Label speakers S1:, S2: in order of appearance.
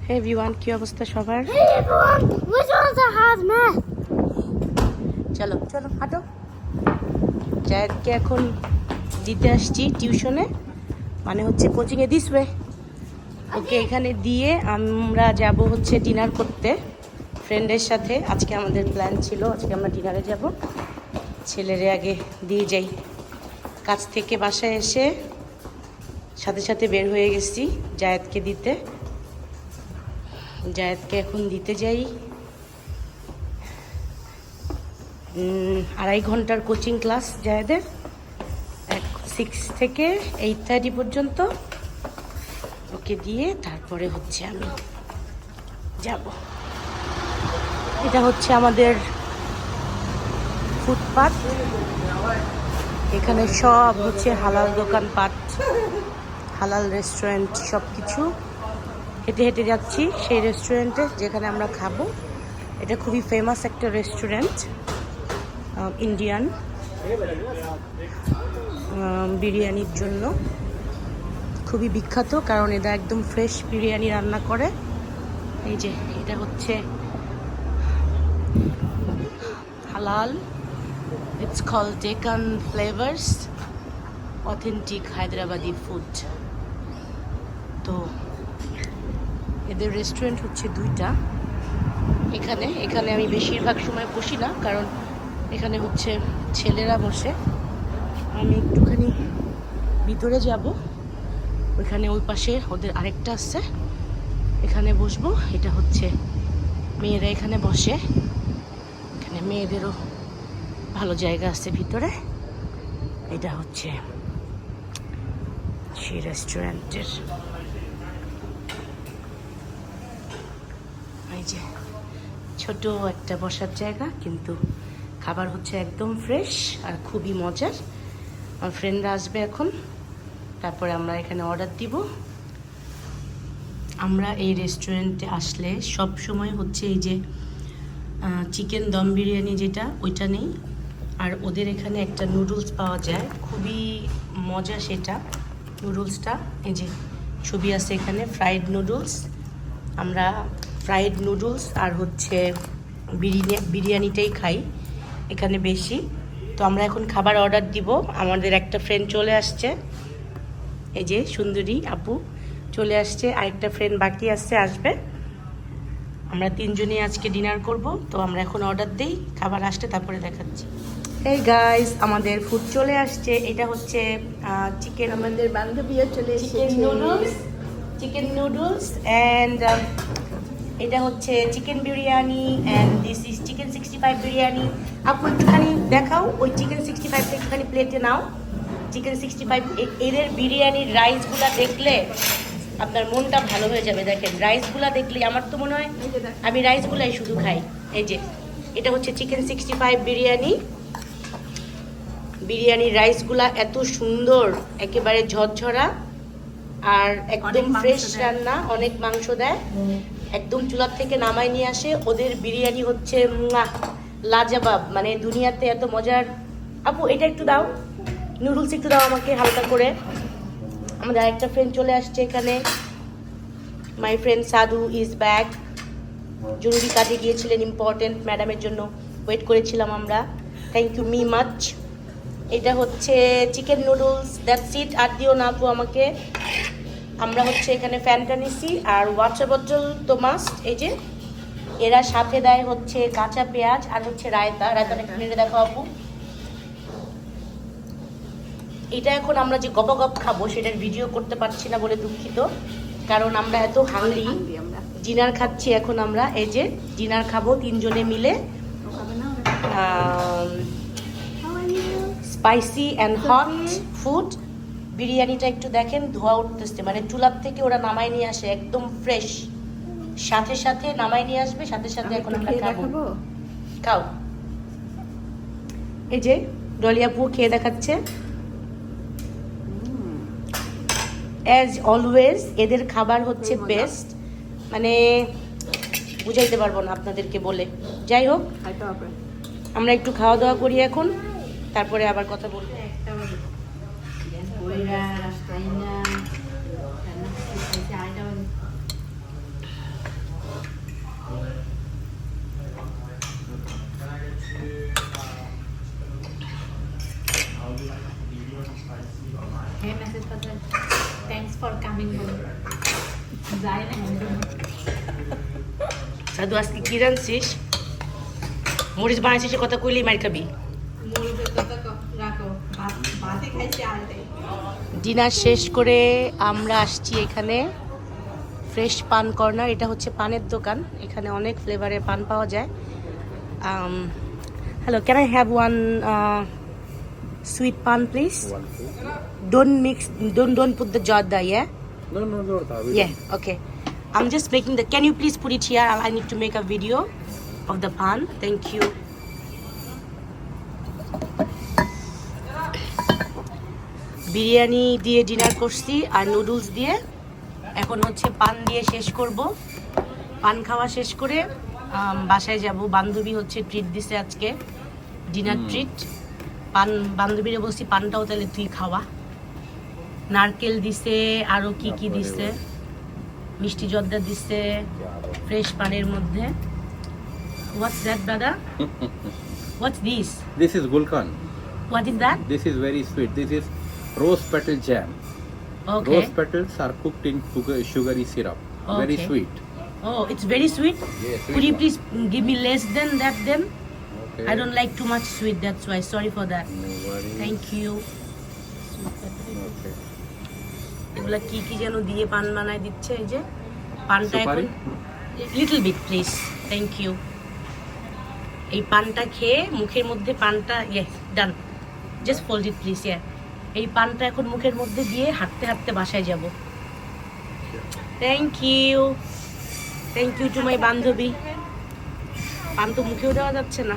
S1: হে everyone, কি অবস্থা সবার? চলো চলো হাঁটো। জায়েদকে এখন দিতে আসছি টিউশনে, মানে হচ্ছে কোচিংয়ে দিস ওয়ে। ওকে এখানে দিয়ে আমরা যাব হচ্ছে ডিনার করতে ফ্রেন্ডের সাথে। আজকে আমাদের প্ল্যান ছিল আজকে আমরা ডিনারে যাব। ছেলেরে আগে দিয়ে যাই। কাজ থেকে বাসায় এসে সাথে সাথে বের হয়ে গেছি জায়েদকে দিতে। জায়েদকে এখন দিতে যাই। 2.5 ঘন্টার কোচিং ক্লাস জায়েদের, 6 থেকে 8:30 পর্যন্ত। ওকে দিয়ে তারপরে হচ্ছে আমি যাব। এটা হচ্ছে আমাদের ফুটপাত। এখানে সব হচ্ছে হালাল দোকানপাট, হালাল রেস্টুরেন্ট, সব কিছু। হেঁটে হেঁটে যাচ্ছি সেই রেস্টুরেন্টে যেখানে আমরা খাবো। এটা খুবই ফেমাস একটা রেস্টুরেন্ট, ইন্ডিয়ান বিরিয়ানির জন্য খুবই বিখ্যাত, কারণ এটা একদম ফ্রেশ বিরিয়ানি রান্না করে। এই যে এটা হচ্ছে হালাল, it's called Deccan flavours, authentic Hyderabadi food. তো এদের রেস্টুরেন্ট হচ্ছে 2টা। এখানে আমি বেশিরভাগ সময় বসি না, কারণ এখানে হচ্ছে ছেলেরা বসে। আমি একটুখানি ভিতরে যাব, ওইখানে ওই পাশে ওদের আরেকটা আছে, এখানে বসবো। এটা হচ্ছে মেয়েরা এখানে বসে, এখানে মেয়েদেরও ভালো জায়গা আছে ভিতরে। এটা হচ্ছে সেই রেস্টুরেন্টের, এই যে ছোট একটা বসার জায়গা, কিন্তু খাবার হচ্ছে একদম ফ্রেশ আর খুবই মজার। আমার ফ্রেন্ডরা আসবে এখন, তারপরে আমরা এখানে অর্ডার দিব। আমরা এই রেস্টুরেন্টে আসলে সব সময় হচ্ছে এই যে চিকেন দম বিরিয়ানি যেটা, ওইটা নেই। আর ওদের এখানে একটা নুডলস পাওয়া যায়, খুবই মজা সেটা নুডলসটা। এই যে ছবি আছে এখানে, ফ্রাইড নুডলস। আমরা ফ্রাইড নুডলস আর হচ্ছে বিরিয়ানিটাই খাই এখানে বেশি। তো আমরা এখন খাবার অর্ডার দিব। আমাদের একটা ফ্রেন্ড চলে আসছে, এই যে সুন্দরী আপু চলে আসছে, আরেকটা ফ্রেন্ড বাকি আসছে, আসবে। আমরা 3জনই আজকে ডিনার করব। তো আমরা এখন অর্ডার দেই, খাবার আসলে তারপরে দেখাচ্ছি। এই গাইস, আমাদের ফুড চলে আসছে। এটা হচ্ছে চিকেন,
S2: আমাদের বান্ধবীও চলে এসেছে।
S1: চিকেন নুডলস অ্যান্ড এটা হচ্ছে chicken biryani, and this is chicken 65 biryani. আপু একটুখানি দেখাও, ওই চিকেন 65টা একটুখানি প্লেটে নাও। চিকেন 65 এদের বিরিয়ানির রাইসগুলা দেখলে আপনার মনটা ভালো হয়ে যাবে। দেখেন রাইসগুলা দেখলে আমার তো মনে হয় আমি রাইসগুলাই শুধু খাই। এই যে এটা হচ্ছে চিকেন 65 বিরিয়ানি। বিরিয়ানির রাইসগুলা এত সুন্দর, একেবারে ঝরঝরা আর একদম ফ্রেশ রান্না, অনেক মাংস দেয়, একদম চুলার থেকে নামাই নিয়ে আসে। ওদের বিরিয়ানি হচ্ছে লাজবাব, মানে দুনিয়াতে এত মজার। আপু এটা একটু দাও, নুডলস একটু দাও আমাকে হালকা করে। আমাদের আরেকটা ফ্রেন্ড চলে আসছে এখানে, my friend Sadhu is back. জরুরি কাজে গিয়েছিলেন, ইম্পর্টেন্ট ম্যাডামের জন্য ওয়েট করেছিলাম আমরা। Thank you me much. এটা হচ্ছে চিকেন নুডলস, দ্যাটস ইট। আর দিও না আপু আমাকে। আমরা হচ্ছে এখানে ফ্যানটা নিছি আর ওয়াটার বোতল তো মাস্ট। এই যে এরা সাথে দেয় হচ্ছে কাঁচা পেঁয়াজ আর হচ্ছে রায়তা। রায়তাটা একটু মেরে দেখো আপু। এটা এখন আমরা যে গপ খাবো সেটার ভিডিও করতে পারছি না বলে দুঃখিত, কারণ আমরা এত হাংরি। ডিনার খাচ্ছি এখন আমরা, এই যে ডিনার খাবো 3জনে মিলে। Spicy and hot food. বিরিয়ানিটা একটু দেখেন, ধোয়া উঠতেছে, মানে চুলার থেকে ওরা নামাই নিয়ে আসে একদম ফ্রেশ, সাথে সাথে নামাই নিয়ে আসবে, সাথে সাথে এখন আমরা খাবো। খাও। এই যে ডলি আপু খেয়ে দেখাচ্ছে। অ্যাজ অলওয়েজ এদের খাবার হচ্ছে বেস্ট, মানে বুঝাইতে পারবো না আপনাদেরকে বলে। যাই হোক, আমরা একটু খাওয়া দাওয়া করি এখন, তারপরে আবার কথা বলবো। সাধু আজকে কি রাঁধছিস? মরিচ বানাইছিস সে কথা কইলেই মার খাবি। ডিনার শেষ করে আমরা আসছি এখানে ফ্রেশ পান কর্নার। এটা হচ্ছে পানের দোকান, এখানে অনেক ফ্লেভারের পান পাওয়া যায়। Hello, can I have one sweet pan please? Don't mix, don't put the jorda, yeah?
S3: No,
S1: Yeah, okay. I'm just making the, can you please put it here? I need to make a video of the pan. Thank you. Biryani দিয়ে dinner করছি আর noodles দিয়ে। এখন হচ্ছে পান দিয়ে শেষ করব। পান খাওয়া শেষ করে বাসায় যাব। বান্ধবী হচ্ছে ট্রিট দিছে আজকে, ডিনার ট্রিট। পান বান্ধবীরে বলছি পানটাও তাহলে তুই খাওয়া। নারকেল দিছে, আরো কি কি দিছে, মিষ্টি জর্দা দিছে ফ্রেশ পানের মধ্যে। What's that, brother? What's this?
S3: This is gulkan.
S1: What is that?
S3: This is very sweet. This is rose petal jam.
S1: Okay.
S3: Rose petals are cooked in sugary syrup. Very
S1: Okay.
S3: sweet.
S1: Oh, it's very sweet.
S3: Yes,
S1: Could you
S3: sweet.
S1: please give me less than that then?
S3: Okay.
S1: I don't like too much sweet, that's why. Sorry for that.
S3: No worries.
S1: Thank you.
S3: Okay.
S1: এগুলা কি কি যেন দিয়ে পান বানায় দিচ্ছে। এই যে পানটা এখন
S3: সুপারি?
S1: Little bit please, thank you. এই পানটা খেয়ে মুখের মধ্যে পানটা, yes done, just fold it please. Yeah, এই পানটা এখন মুখের মধ্যে দিয়ে হাঁটতে হাঁটতে বাসায় যাব। Thank you, thank you to my বান্ধবী। পান তো মুখেও দেওয়া যাচ্ছে না।